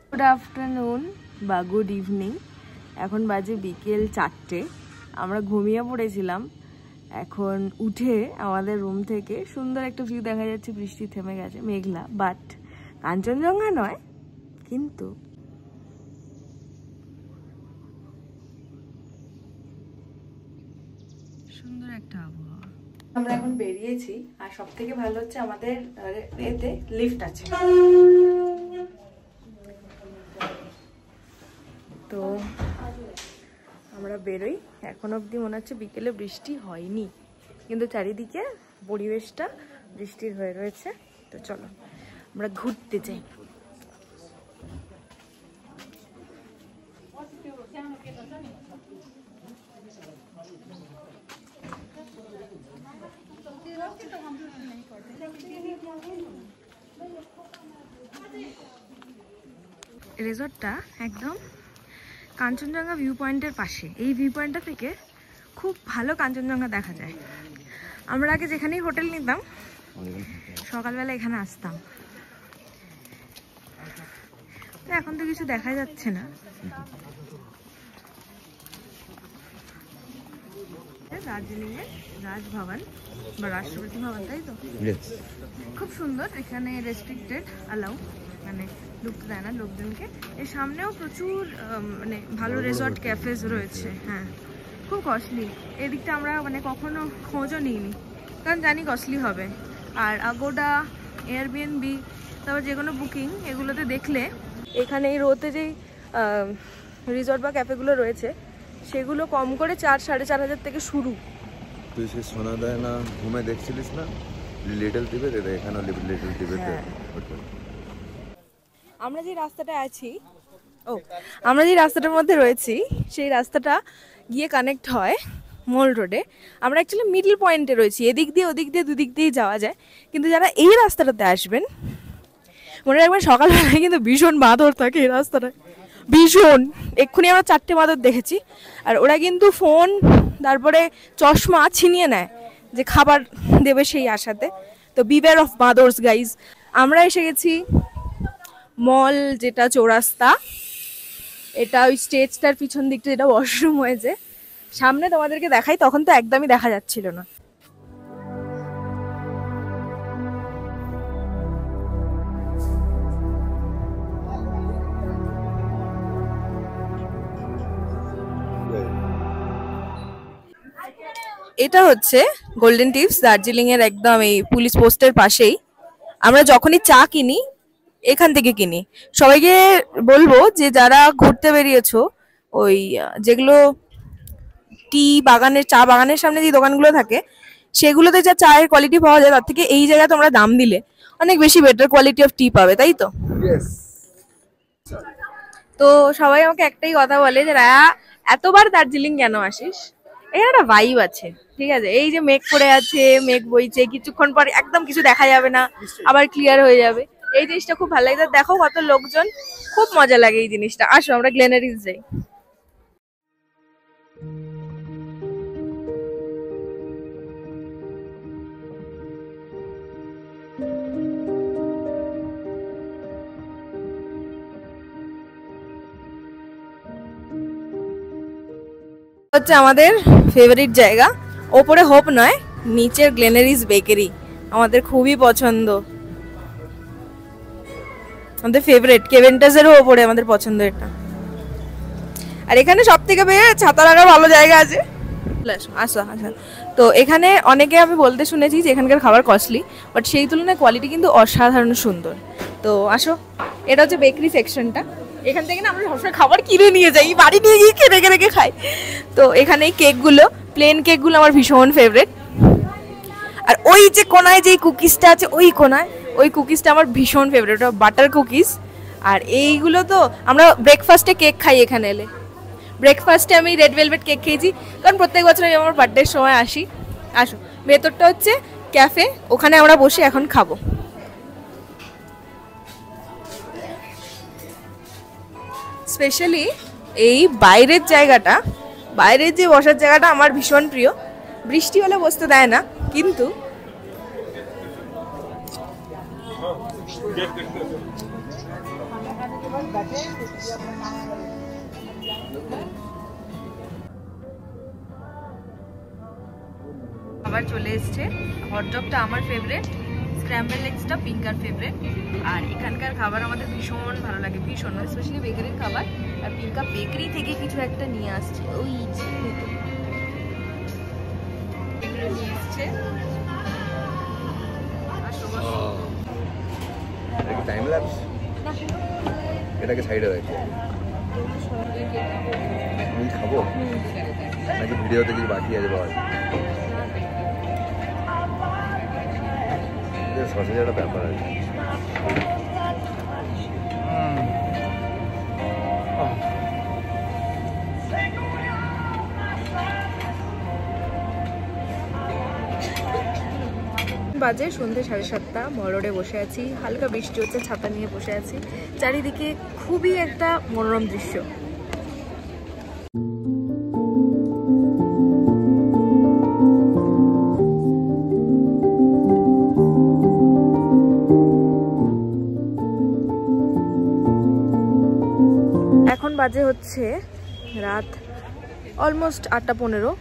Good afternoon বা good evening. এখন বাজে বিকেল 4টে। আমরা ঘুমিয়ে পড়েছিলাম। এখন উঠে আমাদের রুম থেকে সুন্দর একটা ভিউ দেখা যাচ্ছে। বৃষ্টি থেমে গেছে, মেঘলা, বাট কাঞ্চনজঙ্ঘা নয়, কিন্তু সুন্দর একটা আবহাওয়া। আমরা এখন বেরিয়েছি, আর সব থেকে ভালো হচ্ছে আমাদের এতে লিফট আছে। তো আমরা বেরোই। এখন অবধি মনে হচ্ছে বিকেলে বৃষ্টি হয়নি, কিন্তু চারিদিকে পরিবেশটা বৃষ্টির হয়ে রয়েছে। তো চলো আমরা ঘুরতে যাই। রিসর্টটা একদম কাঞ্চনজঙ্ঘা ভিউ পয়েন্টের পাশে। এই ভিউ পয়েন্টটা থেকে খুব ভালো কাঞ্চনজঙ্ঘা দেখা যায়। আমরা আগে যেখানেই হোটেল নিতাম সকালবেলা এখানে আসতাম, এখন তো কিছু দেখা যাচ্ছে না। দার্জিলিং এর রাজভবন বা রাষ্ট্রপতি ভবন, তাই তো? খুব সুন্দর। এখানে রেস্ট্রিক্টেড, অ্যালাউ, মানে ঢুকতে দেয় না লোকজনকে। এর সামনেও প্রচুর মানে ভালো রিসর্ট ক্যাফেজ রয়েছে। হ্যাঁ, খুব কস্টলি। এদিকটা আমরা মানে কখনো খোঁজও নিইনি, কারণ জানি কস্টলি হবে। আর আগোডা, এয়ারবিএনবি, তারপর যে কোনো বুকিং, এগুলোতে দেখলে এখানে এই রোতে যেই রিসর্ট বা ক্যাফেগুলো রয়েছে সেগুলো কম করে 4-4.5 থেকে শুরু। তুই সে সোনা দেয় না ঘুমে দেখছিলিস না, লিটল টিপে এখানে লিটল টিপেতে। আমরা যে রাস্তাটা আছি, আমরা যে রাস্তাটার মধ্যে রয়েছি, সেই রাস্তাটা গিয়ে কানেক্ট হয় মল রোডে। আমরা অ্যাকচুয়ালি মিডল পয়েন্টে রয়েছি, এদিক দিয়ে ওদিক দিয়ে দুদিক দিয়েই যাওয়া যায়। কিন্তু যারা এই রাস্তাটাতে আসবেন, মনে রাখবেন সকালবেলায় কিন্তু ভীষণ বাঁদর থাকে এই রাস্তাটায়, ভীষণ। এক্ষুনি আমরা 4টে বাঁদর দেখেছি। আর ওরা কিন্তু ফোন, তারপরে চশমা ছিনিয়ে নেয় যে খাবার দেবে সেই আশাতে। তো বিওয়্যার অফ বাঁদরস গাইজ। আমরা এসে গেছি মল, যেটা চৌরাস্তা। এটা ওই স্টেজটার পিছন দিকটা, যেটা ওয়াশরুম হয়েছে। সামনে তোমাদেরকে দেখাই, তখন তো একদমই দেখা যাচ্ছিল না। এটা হচ্ছে গোল্ডেন টিপস, দার্জিলিং এর একদম এই পুলিশ পোস্টের পাশেই। আমরা যখনই চা কিনি এখান থেকে কিনি। সবাইকে বলবো যে যারা ঘুরতে বেরিয়েছো, ওই যেগুলো টি বাগানের, চা বাগানের সামনে যে দোকানগুলো থাকে, সেগুলোতে যা চায়ের কোয়ালিটি পাওয়া যায় তার থেকে এই জায়গায় তোমরা দাম দিলে অনেক বেশি বেটার কোয়ালিটি অফ টি পাবে, তাই তো? তো সবাই আমাকে একটাই কথা বলে যে রায়া, এতবার দার্জিলিং কেন আসিস? এখানে একটা ভাইব আছে, ঠিক আছে? এই যে মেঘ পড়ে আছে, মেঘ বইছে, কিছুক্ষণ পর একদম কিছু দেখা যাবে না, আবার ক্লিয়ার হয়ে যাবে। এই জিনিসটা খুব ভালো লাগে। দেখো কত লোকজন, খুব মজা লাগে এই জিনিসটা। আসো আমরা গ্লেনারিস যাই। হচ্ছে আমাদের ফেভারিট জায়গা। ওপরে হোপ নয়, নিচের গ্লেনারিস বেকারি আমাদের খুবই পছন্দ। আমাদের ফেভারিট কেভেন্টাসেরও ওপরে আমাদের পছন্দ এটা। আর এখানে সব থেকে ছাতা রাখার ভালো জায়গা আছে। আচ্ছা আচ্ছা। তো এখানে অনেকে আমি বলতে শুনেছি যে এখানকার খাবার কস্টলি, বাট সেই তুলনায় কোয়ালিটি কিন্তু অসাধারণ সুন্দর। তো আসো, এটা হচ্ছে বেকারি সেকশনটা। এখান থেকে না আমরা সবসময় খাবার কিনে নিয়ে যাই, বাড়ি নিয়ে গিয়ে খেয়ে রেখে খাই। তো এখানে এই কেকগুলো, প্লেন কেকগুলো আমার ভীষণ ফেভারিট। আর ওই যে কোনায় যে কুকিজটা আছে, ওই কোনায় ওই কুকিজটা আমার ভীষণ ফেভারিট, ওটা বাটার কুকিজ। আর এইগুলো তো আমরা ব্রেকফাস্টে কেক খাই এখানে এলে। ব্রেকফাস্টে আমি রেড ভেলভেট কেক খেয়েছি, কারণ প্রত্যেক বছর আমি আমার বার্থডের সময় আসি। আসো, ভেতরটা হচ্ছে ক্যাফে, ওখানে আমরা বসে এখন খাবো। স্পেশালি এই বাইরের জায়গাটা, বাইরের যে বসার জায়গাটা আমার ভীষণ প্রিয়। বৃষ্টি হলে বসতে দেয় না, কিন্তু আবার চলে এসছে হটডগটা আমার ফেভারিট, স্ক্র্যাম্বল এগসটা পিঙ্কার ফেভারিট। আর এখানকার খাবার আমাদের ভীষণ ভালো লাগে, ভীষণ, স্পেশালি বেকারির খাবার। আর পিঙ্কা বেকারি থেকে কিছু একটা নিয়ে আসছে, ওই নিয়ে এসছে। টাইম ল্যাপস, এটাকে সাইডে রাখি। আমি খাবো নাকি ভিডিওতে কিছু বাকি আছে বাবা? সসেজ একটা ব্যাপার আছে। বাজে সন্ধ্যে 7:30, মল রোডে বসে আছি, হালকা বৃষ্টি হচ্ছে, ছাতা নিয়ে বসে আছি। চারিদিকে খুবই একটা মনোরম দৃশ্য। এখন বাজে হচ্ছে রাত অলমোস্ট 8:15।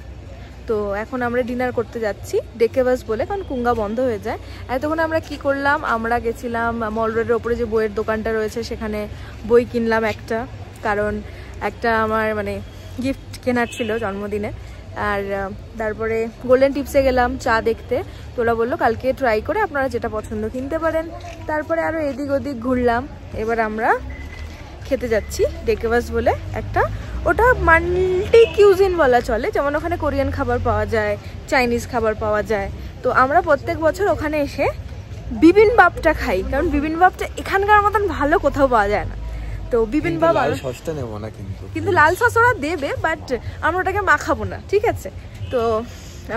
তো এখন আমরা ডিনার করতে যাচ্ছি ডেকেবাস বলে, কারণ কুঙ্গা বন্ধ হয়ে যায়। এতক্ষণ আমরা কি করলাম, আমরা গেছিলাম মল রোডের ওপরে যে বইয়ের দোকানটা রয়েছে সেখানে বই কিনলাম একটা, কারণ একটা আমার মানে গিফট কেনার ছিল জন্মদিনে। আর তারপরে গোল্ডেন টিপসে গেলাম চা দেখতে, তো ওরা বললো কালকে ট্রাই করে আপনারা যেটা পছন্দ কিনতে পারেন। তারপরে আরও এদিক ওদিক ঘুরলাম। এবার আমরা খেতে যাচ্ছি ডেকেবাস বলে একটা, ওটা মাল্টি কিউজিন বলা চলে, যেমন ওখানে কোরিয়ান খাবার পাওয়া যায়, চাইনিজ খাবার পাওয়া যায়। তো আমরা প্রত্যেক বছর ওখানে এসে বিবিনবাপটা খাই, কারণ বিবিনবাপটা এখানকার মতন ভালো কোথাও পাওয়া যায় না। তো বিবিনবাপ লাল সসটা নেব না, কিন্তু লাল সস ওরা দেবে, বাট আমরা ওটাকে মাখাবো না, ঠিক আছে? তো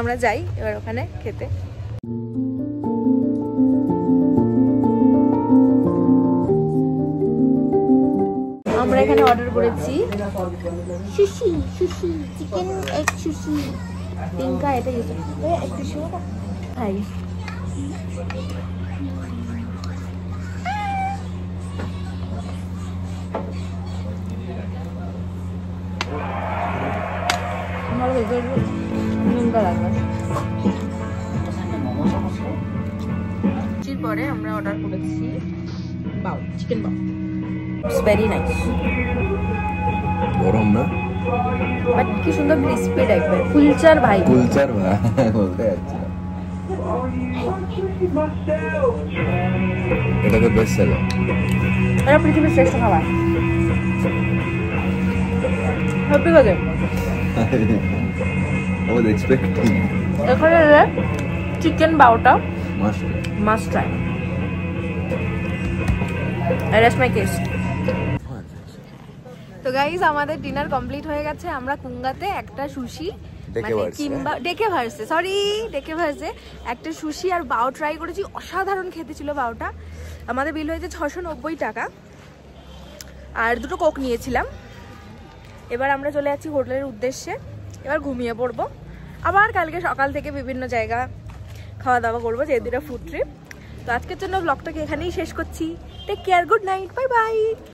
আমরা যাই এবার ওখানে খেতে। আমরা এখানে অর্ডার করেছি sushi, sushi chicken egg sushi. পিঙ্কা এটা ইউজ একটু শো খাই। আমার ভেতর নুনটা লাগবে। পরে আমরা অর্ডার করেছি বাউ, চিকেন বাউ। It's very nice. গরম না, বাট কি সুন্দর ক্রিস্পি টাইপের। কুলচার ভাই, কুলচার ভাই বলতে যাচ্ছি। এটা তো বেস্ট সেলার, এটা পৃথিবীর শ্রেষ্ঠ খাবার। সত্যি কথা, I was expecting. এখানে চিকেন বাউটা must try. That's my case. তো গাইজ আমাদের ডিনার কমপ্লিট হয়ে গেছে। আমরা কুঙ্গাতে একটা সুশি কিংবা ডেকেভার্সে একটা সুশি আর বাও ট্রাই করেছি, অসাধারণ খেতে ছিল বাওটা। আমাদের বিল হয়েছে 690 টাকা, আর দুটো কোক নিয়েছিলাম। এবার আমরা চলে যাচ্ছি হোটেলের উদ্দেশ্যে, এবার ঘুমিয়ে পড়বো। আবার কালকে সকাল থেকে বিভিন্ন জায়গা খাওয়া দাওয়া করবো, যেহেতু এটা ফুড ট্রিপ। তো আজকের জন্য ব্লগটাকে এখানেই শেষ করছি। Take care, good night, bye by.